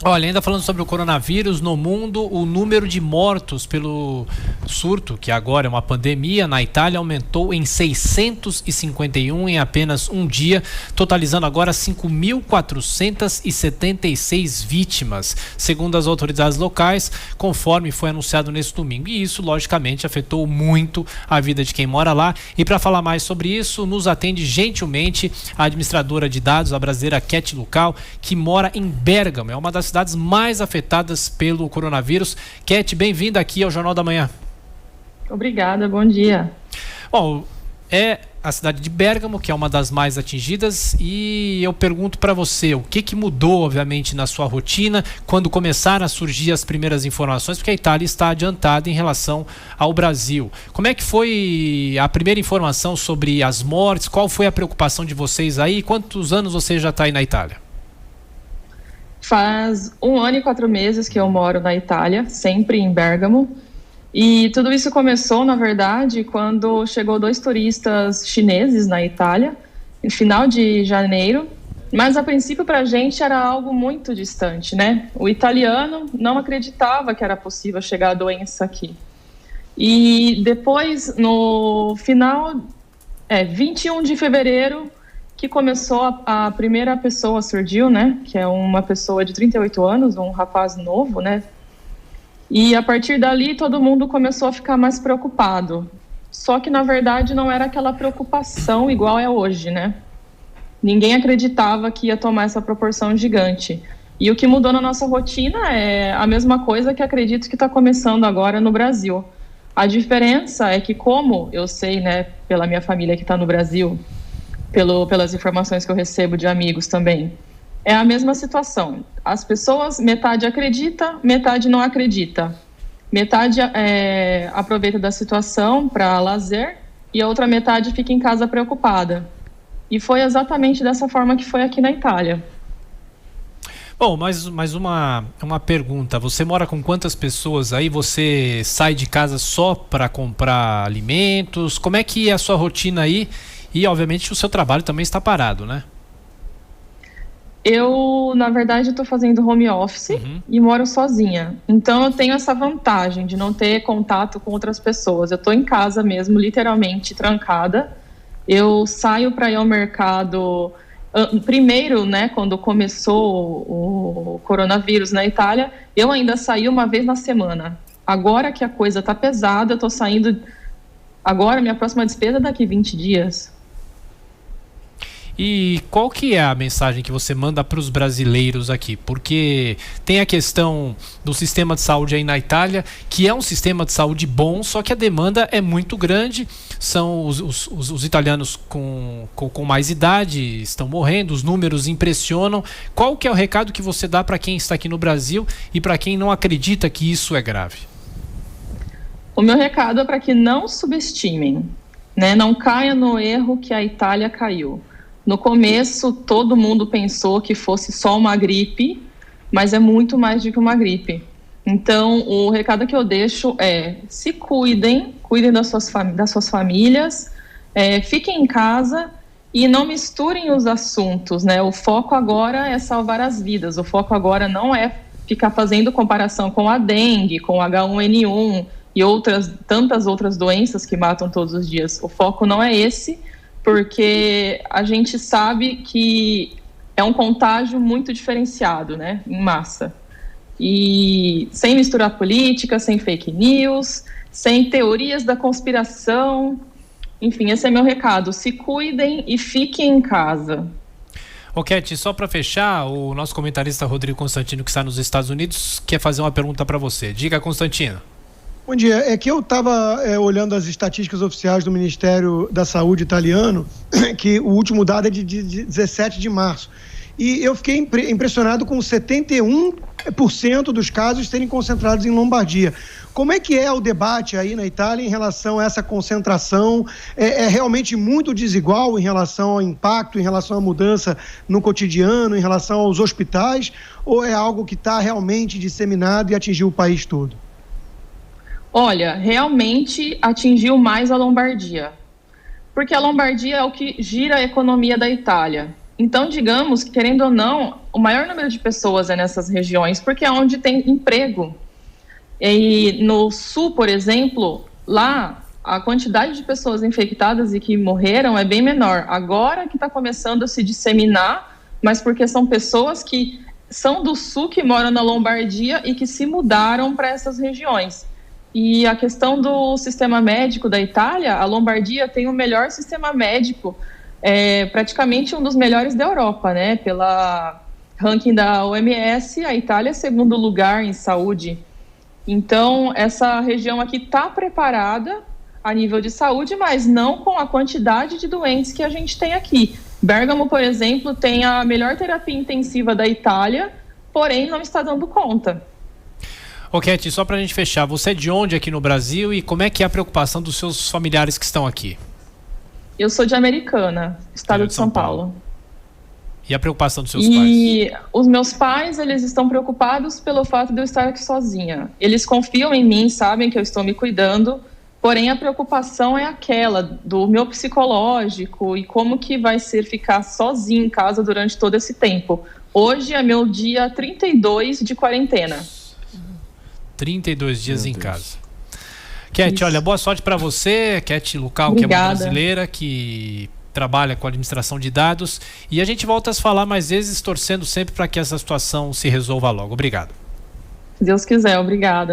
Olha, ainda falando sobre o coronavírus no mundo, o número de mortos pelo surto, que agora é uma pandemia, na Itália aumentou em 651 em apenas um dia, totalizando agora 5.476 vítimas, segundo as autoridades locais, conforme foi anunciado nesse domingo. E isso, logicamente, afetou muito a vida de quem mora lá. E para falar mais sobre isso, nos atende gentilmente a administradora de dados, a brasileira Cat Lucal, que mora em Bérgamo, é uma das cidades mais afetadas pelo coronavírus. Cat, bem-vinda aqui ao Jornal da Manhã. Obrigada, bom dia. Bom, é a cidade de Bérgamo, que é uma das mais atingidas, e eu pergunto para você, o que mudou, obviamente, na sua rotina quando começaram a surgir as primeiras informações, porque a Itália está adiantada em relação ao Brasil. Como é que foi a primeira informação sobre as mortes? Qual foi a preocupação de vocês aí? Quantos anos você já está aí na Itália? Faz 1 ano e 4 meses que eu moro na Itália, sempre em Bérgamo. E tudo isso começou, na verdade, quando chegou 2 turistas chineses na Itália, no final de janeiro. Mas, a princípio, para a gente era algo muito distante, né? O italiano não acreditava que era possível chegar a doença aqui. E depois, no final, 21 de fevereiro, que começou a primeira pessoa surgiu, né? Que é uma pessoa de 38 anos, um rapaz novo, né? E a partir dali todo mundo começou a ficar mais preocupado. Só que na verdade não era aquela preocupação igual é hoje, né? Ninguém acreditava que ia tomar essa proporção gigante. E o que mudou na nossa rotina é a mesma coisa que acredito que está começando agora no Brasil. A diferença é que, como eu sei, né, pela minha família que está no Brasil, pelas informações que eu recebo de amigos também, é a mesma situação. As pessoas, metade acredita, metade não acredita. Metade aproveita da situação para lazer e a outra metade fica em casa preocupada. E foi exatamente dessa forma que foi aqui na Itália. Bom, mais uma pergunta. Você mora com quantas pessoas aí? Você sai de casa só para comprar alimentos? Como é que é a sua rotina aí? E, obviamente, o seu trabalho também está parado, né? Eu, na verdade, estou fazendo home office e moro sozinha. Então, eu tenho essa vantagem de não ter contato com outras pessoas. Eu estou em casa mesmo, literalmente trancada. Eu saio para ir ao mercado. Primeiro, né, quando começou o coronavírus na Itália, eu ainda saí uma vez na semana. Agora que a coisa está pesada, eu estou saindo. Agora, minha próxima despesa é daqui 20 dias. E qual que é a mensagem que você manda para os brasileiros aqui? Porque tem a questão do sistema de saúde aí na Itália, que é um sistema de saúde bom, só que a demanda é muito grande. São os italianos com mais idade estão morrendo, os números impressionam. Qual que é o recado que você dá para quem está aqui no Brasil e para quem não acredita que isso é grave? O meu recado é para que não subestimem, né? Não caia no erro que a Itália caiu. No começo, todo mundo pensou que fosse só uma gripe, mas é muito mais do que uma gripe. Então, o recado que eu deixo é: se cuidem das suas famílias, fiquem em casa e não misturem os assuntos, né? O foco agora é salvar as vidas, o foco agora não é ficar fazendo comparação com a dengue, com o H1N1 e tantas outras doenças que matam todos os dias. O foco não é esse, porque a gente sabe que é um contágio muito diferenciado, né, em massa. E sem misturar política, sem fake news, sem teorias da conspiração. Enfim, esse é meu recado. Se cuidem e fiquem em casa. Cat, só para fechar, o nosso comentarista Rodrigo Constantino, que está nos Estados Unidos, quer fazer uma pergunta para você. Diga, Constantino. Bom dia. É que eu estava olhando as estatísticas oficiais do Ministério da Saúde italiano, que o último dado é de 17 de março. E eu fiquei impressionado com 71% dos casos serem concentrados em Lombardia. Como é que é o debate aí na Itália em relação a essa concentração? É realmente muito desigual em relação ao impacto, em relação à mudança no cotidiano, em relação aos hospitais? Ou é algo que está realmente disseminado e atingiu o país todo? Olha, realmente atingiu mais a Lombardia, porque a Lombardia é o que gira a economia da Itália. Então, digamos que, querendo ou não, o maior número de pessoas é nessas regiões, porque é onde tem emprego. E no sul, por exemplo, lá a quantidade de pessoas infectadas e que morreram é bem menor. Agora que está começando a se disseminar, mas porque são pessoas que são do sul, que moram na Lombardia e que se mudaram para essas regiões. E a questão do sistema médico da Itália, a Lombardia tem o melhor sistema médico, praticamente um dos melhores da Europa, né? Pela ranking da OMS, a Itália é segundo lugar em saúde. Então, essa região aqui está preparada a nível de saúde, mas não com a quantidade de doentes que a gente tem aqui. Bérgamo, por exemplo, tem a melhor terapia intensiva da Itália, porém não está dando conta. Ô, Keti, só para a gente fechar, você é de onde aqui no Brasil e como é que é a preocupação dos seus familiares que estão aqui? Eu sou de Americana, estado de São Paulo. E a preocupação dos seus pais? E os meus pais, eles estão preocupados pelo fato de eu estar aqui sozinha. Eles confiam em mim, sabem que eu estou me cuidando, porém a preocupação é aquela do meu psicológico e como que vai ser ficar sozinha em casa durante todo esse tempo. Hoje é meu dia 32 de quarentena. 32 dias em casa. Keti, olha, boa sorte para você, Keti Lucal, que é uma brasileira que trabalha com administração de dados, e a gente volta a se falar mais vezes, torcendo sempre para que essa situação se resolva logo. Obrigado. Se Deus quiser, obrigada.